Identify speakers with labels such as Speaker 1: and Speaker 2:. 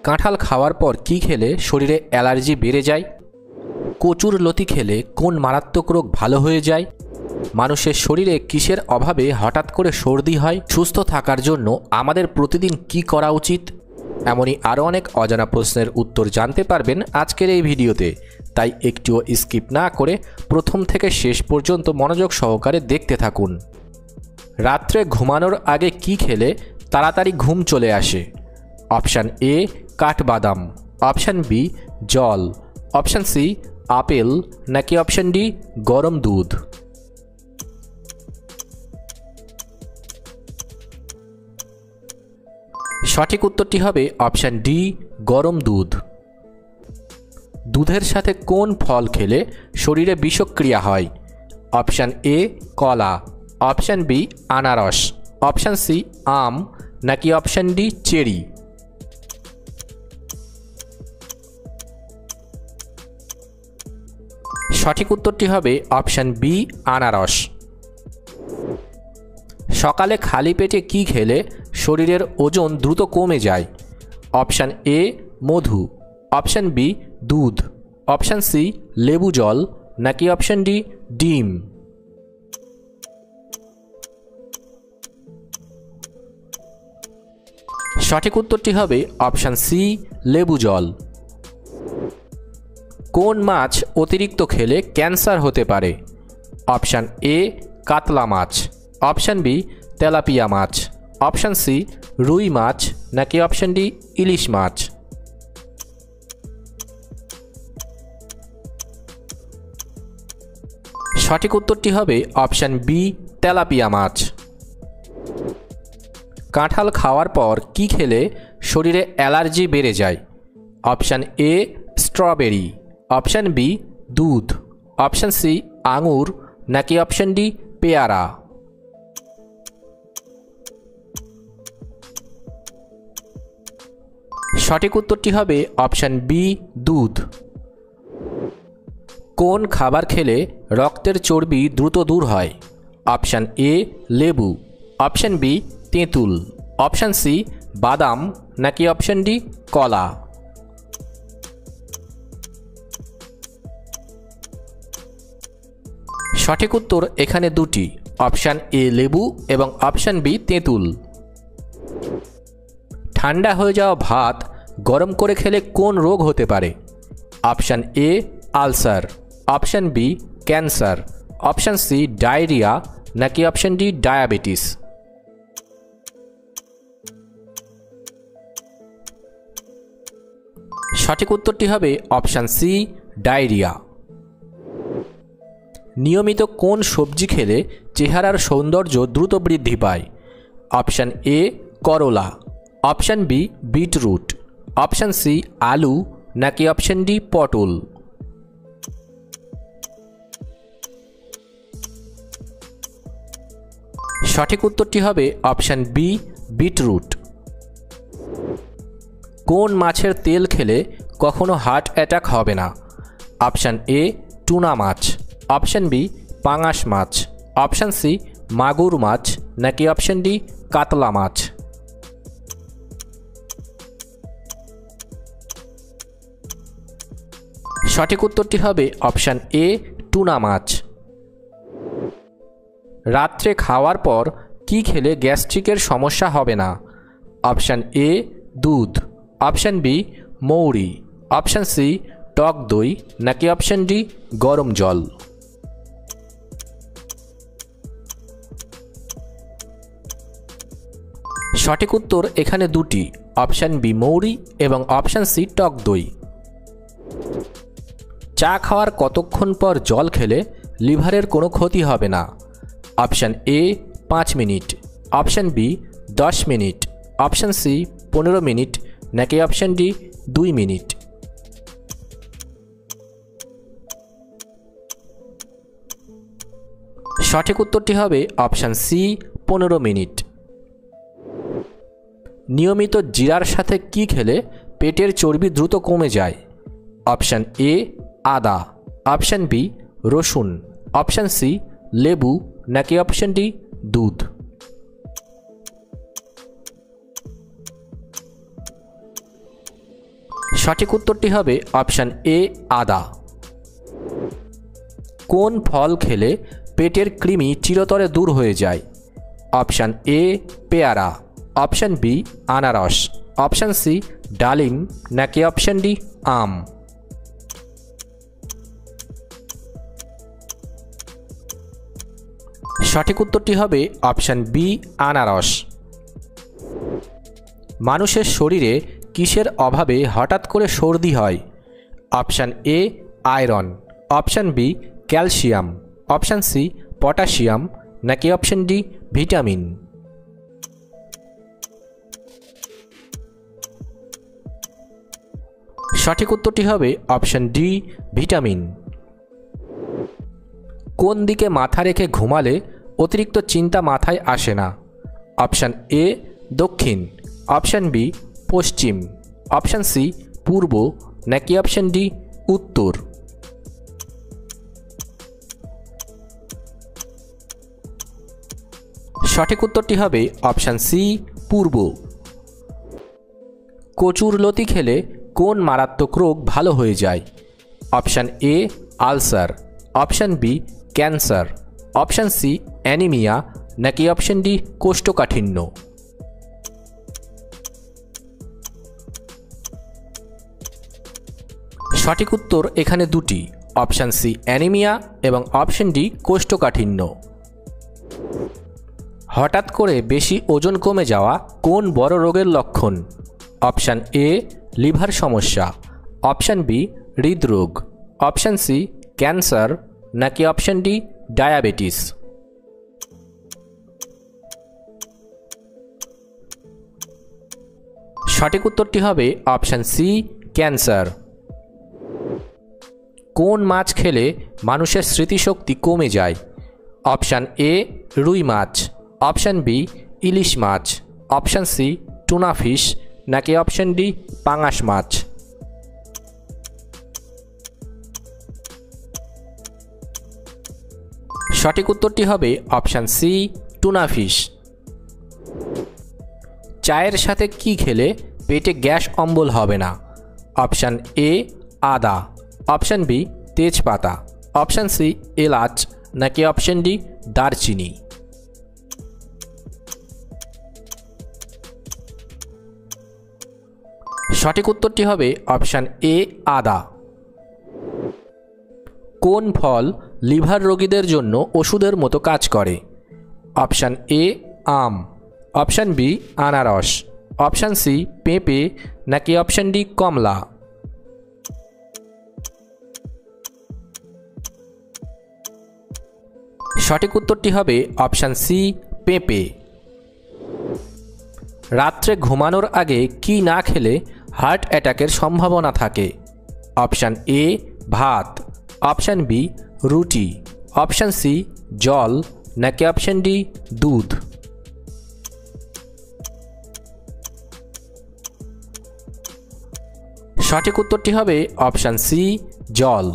Speaker 1: কাঁঠাল খাওয়ার পর কি খেলে শরীরে অ্যালার্জি বেড়ে যায়? কচুর লতি খেলে কোন মারাত্মক রোগ ভালো হয়ে যায়? মানুষের শরীরে কিসের অভাবে হঠাৎ করে সর্দি হয়? সুস্থ থাকার জন্য আমাদের প্রতিদিন কি করা উচিত? এমনই আরও অনেক অজানা প্রশ্নের উত্তর জানতে পারবেন আজকের এই ভিডিওতে, তাই একটুও স্কিপ না করে প্রথম থেকে শেষ পর্যন্ত মনোযোগ সহকারে দেখতে থাকুন। রাত্রে ঘুমানোর আগে কি খেলে তাড়াতাড়ি ঘুম চলে আসে? অপশান এ কাঠবাদাম, অপশান বি জল, অপশান সি আপেল, নাকি অপশান ডি গরম দুধ? সঠিক উত্তরটি হবে অপশান ডি গরম দুধ। দুধের সাথে কোন ফল খেলে শরীরে বিষক্রিয়া হয়? অপশান এ কলা, অপশান বি আনারস, অপশান সি আম, নাকি অপশান ডি চেরি? সঠিক উত্তরটি হবে অপশান বি আনারস। সকালে খালি পেটে কি খেলে শরীরের ওজন দ্রুত কমে যায়? অপশান এ মধু, অপশান বি দুধ, অপশান সি লেবু জল, নাকি অপশান ডি ডিম? সঠিক উত্তরটি হবে অপশান সি লেবু জল। কোন মাছ অতিরিক্ত খেলে ক্যান্সার হতে পারে? অপশান এ কাতলা মাছ, অপশান বি তেলাপিয়া মাছ, অপশান সি রুই মাছ, নাকি অপশান ডি ইলিশ মাছ? সঠিক উত্তরটি হবে অপশান বি তেলাপিয়া মাছ। কাঁঠাল খাওয়ার পর কি খেলে শরীরে অ্যালার্জি বেড়ে যায়? Option A strawberry, option B দুধ, অপশান সি আঙুর, নাকি অপশান ডি পেয়ারা? সঠিক উত্তরটি হবে অপশান বি দুধ। কোন খাবার খেলে রক্তের চর্বি দ্রুত দূর হয়? অপশান এ লেবু, অপশান বি তেঁতুল, অপশান সি বাদাম, নাকি অপশান ডি কলা? সঠিক উত্তর এখানে দুটি, অপশান এ লেবু এবং অপশান বি তেঁতুল। ঠান্ডা হয়ে যাওয়া ভাত গরম করে খেলে কোন রোগ হতে পারে? Option A ulcer, option B cancer, option C diarrhoea, নাকি অপশান ডি ডায়াবেটিস? সঠিক উত্তরটি হবে অপশান সি ডায়রিয়া। নিয়মিত কোন সবজি খেলে চেহারার সৌন্দর্য দ্রুত বৃদ্ধি পায়? অপশান এ করলা, option B beetroot, option C আলু, নাকি অপশান ডি পটল? সঠিক উত্তরটি হবে অপশান বি বিটরুট। কোন মাছের তেল খেলে কখনো হার্ট অ্যাটাক হবে না? অপশান এ টুনা মাছ, অপশান বি পাঙাশ মাছ, অপশান সি মাগুর মাছ, নাকি অপশান ডি কাতলা মাছ? সঠিক উত্তরটি হবে অপশান এ টুনা মাছ। রাত্রে খাওয়ার পর কি খেলে গ্যাস্ট্রিকের সমস্যা হবে না? অপশান এ দুধ, অপশান বি মৌরি, অপশান সি টক দই, নাকি অপশান ডি গরম জল? সঠিক উত্তর এখানে দুটি, অপশান বি মৌরি এবং অপশান সি টক দই। চা খাওয়ার কতক্ষণ পর জল খেলে লিভারের কোনো ক্ষতি হবে না? Option A 5 minute, option B 10 minute, option C 15 minute, নাকি অপশান ডি 2 মিনিট? সঠিক উত্তরটি হবে অপশান সি 15 মিনিট। নিয়মিত জিরার সাথে কি খেলে পেটের চর্বি দ্রুত কমে যায়? অপশান এ আদা, অপশান বি রসুন, অপশান সি লেবু, নাকি অপশান ডি দুধ? সঠিক উত্তরটি হবে অপশান এ আদা। কোন ফল খেলে পেটের কৃমি চিরতরে দূর হয়ে যায়? অপশান এ পেয়ারা, অপশান বি আনারস, অপশান সি ডালিম, নাকি অপশান ডি আম। সঠিক উত্তরটি হবে অপশান বি আনারস। মানুষের শরীরে কিসের অভাবে হঠাৎ করে সর্দি হয়? Option A iron, option B calcium, option C potassium, নাকি অপশান ডি ভিটামিন। সঠিক উত্তরটি হবে অপশান ডি ভিটামিন। কোন দিকে মাথা রেখে ঘুমালে অতিরিক্ত চিন্তা মাথায় আসে না? অপশান এ দক্ষিণ, অপশান বি পশ্চিম, অপশান সি পূর্ব, নাকি অপশান ডি উত্তর। সঠিক উত্তরটি হবে অপশান সি পূর্ব। কচুর লতি খেলে কোন মারাত্মক রোগ ভালো হয়ে যায়? Option A ulcer, option B cancer, option C anaemia, নাকি অপশান ডি কোষ্ঠকাঠিন্য। সঠিক উত্তর এখানে দুটি, অপশান সি অ্যানিমিয়া এবং অপশান ডি কোষ্ঠকাঠিন্য। হঠাৎ করে বেশি ওজন কমে যাওয়া কোন বড় রোগের লক্ষণ? অপশান এ লিভার সমস্যা, অপশান বি হৃদরোগ, অপশান সি ক্যান্সার, নাকি অপশান ডি ডায়াবেটিস। সঠিক উত্তরটি হবে অপশান সি ক্যান্সার। কোন মাছ খেলে মানুষের স্মৃতিশক্তি কমে যায়? অপশান এ রুই মাছ, অপশান বি ইলিশ মাছ, অপশান সি টুনা ফিশ, নাকি অপশান ডি পাঙাশ মাছ। সঠিক উত্তরটি হবে অপশান সি টুনা ফিশ। চায়ের সাথে কি খেলে পেটে গ্যাস অম্বল হবে না? অপশান এ আদা, অপশান বি তেজপাতা, অপশান সি এলাচ, নাকি অপশান ডি দারচিনি। সঠিক উত্তরটি হবে অপশান এ আদা। কোন ফল লিভার রোগীদের জন্য ওষুধের মতো কাজ করে? অপশান এ আম, অপশান বি আনারস, অপশান সি পেঁপে, নাকি অপশান ডি কমলা। সঠিক উত্তরটি হবে অপশান সি পেঁপে। রাত্রে ঘুমানোর আগে কি না খেলে হার্ট অ্যাটাকের সম্ভাবনা থাকে? অপশান এ ভাত, অপশান বি রুটি, অপশান সি জল, নাকি অপশান ডি দুধ। সঠিক উত্তরটি হবে অপশান সি জল।